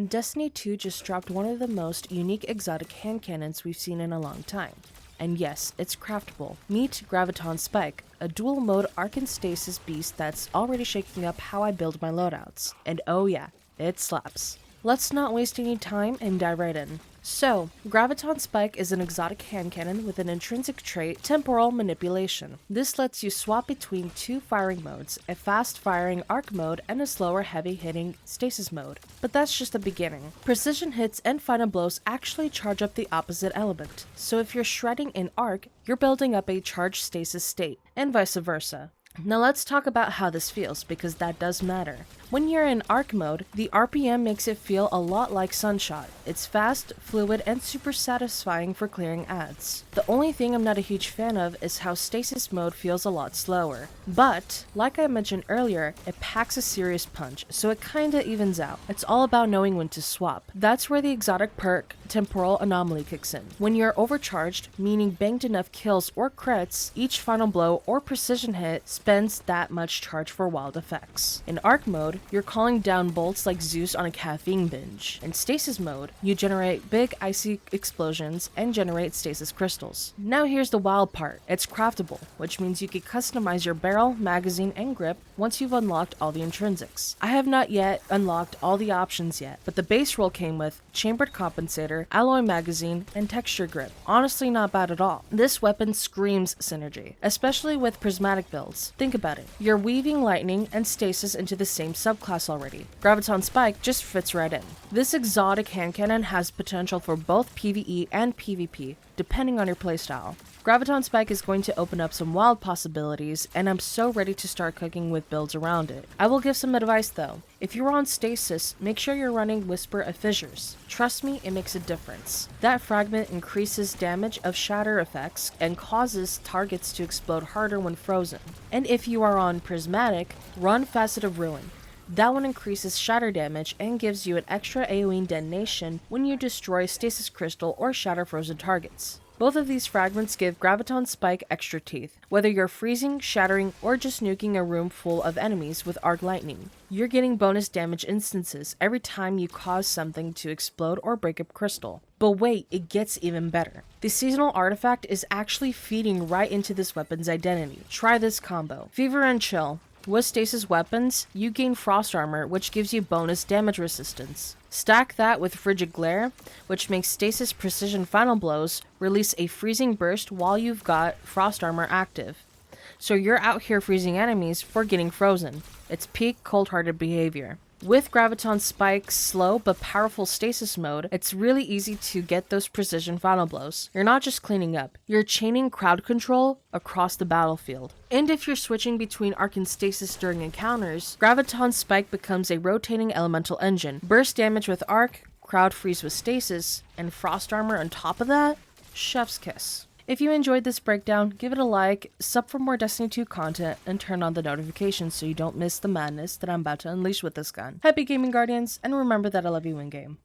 Destiny 2 just dropped one of the most unique exotic hand cannons we've seen in a long time. And yes, it's craftable. Meet Graviton Spike, a dual-mode Arc and Stasis beast that's already shaking up how I build my loadouts. And oh yeah, it slaps. Let's not waste any time and dive right in. So, Graviton Spike is an exotic hand cannon with an intrinsic trait, temporal manipulation. This lets you swap between two firing modes, a fast-firing arc mode and a slower heavy-hitting stasis mode. But that's just the beginning. Precision hits and final blows actually charge up the opposite element. So if you're shredding in arc, you're building up a charged stasis state, and vice versa. Now let's talk about how this feels, because that does matter. When you're in arc mode, the RPM makes it feel a lot like Sunshot. It's fast, fluid, and super satisfying for clearing ads. The only thing I'm not a huge fan of is how stasis mode feels a lot slower. But, like I mentioned earlier, it packs a serious punch, so it kinda evens out. It's all about knowing when to swap. That's where the exotic perk, Temporal Anomaly, kicks in. When you're overcharged, meaning banked enough kills or crits, each final blow or precision hit spends that much charge for wild effects. In arc mode, you're calling down bolts like Zeus on a caffeine binge. In stasis mode, you generate big icy explosions and generate stasis crystals. Now here's the wild part. It's craftable, which means you can customize your barrel, magazine, and grip once you've unlocked all the intrinsics. I have not yet unlocked all the options yet, but the base roll came with chambered compensator, alloy magazine, and texture grip. Honestly, not bad at all. This weapon screams synergy, especially with prismatic builds. Think about it. You're weaving lightning and stasis into the same subclass already. Graviton Spike just fits right in. This exotic hand cannon has potential for both PvE and PvP, depending on your playstyle. Graviton Spike is going to open up some wild possibilities, and I'm so ready to start cooking with builds around it. I will give some advice though. If you're on stasis, make sure you're running Whisper of Fissures. Trust me, it makes a difference. That fragment increases damage of shatter effects and causes targets to explode harder when frozen. And if you are on Prismatic, run Facet of Ruin. That one increases shatter damage and gives you an extra AoE detonation when you destroy stasis crystal or shatter frozen targets. Both of these fragments give Graviton Spike extra teeth, whether you're freezing, shattering, or just nuking a room full of enemies with arc lightning. You're getting bonus damage instances every time you cause something to explode or break up crystal. But wait, it gets even better. The seasonal artifact is actually feeding right into this weapon's identity. Try this combo. Fever and Chill. With stasis weapons, you gain frost armor, which gives you bonus damage resistance. Stack that with Frigid Glare, which makes stasis precision final blows release a freezing burst while you've got frost armor active. So you're out here freezing enemies for getting frozen. It's peak cold-hearted behavior. With Graviton Spike's slow but powerful stasis mode, it's really easy to get those precision final blows. You're not just cleaning up, you're chaining crowd control across the battlefield. And if you're switching between Arc and Stasis during encounters, Graviton Spike becomes a rotating elemental engine. Burst damage with Arc, crowd freeze with stasis, and frost armor on top of that? Chef's kiss. If you enjoyed this breakdown, give it a like, sub for more Destiny 2 content, and turn on the notifications so you don't miss the madness that I'm about to unleash with this gun. Happy gaming, Guardians, and remember that I love you in-game.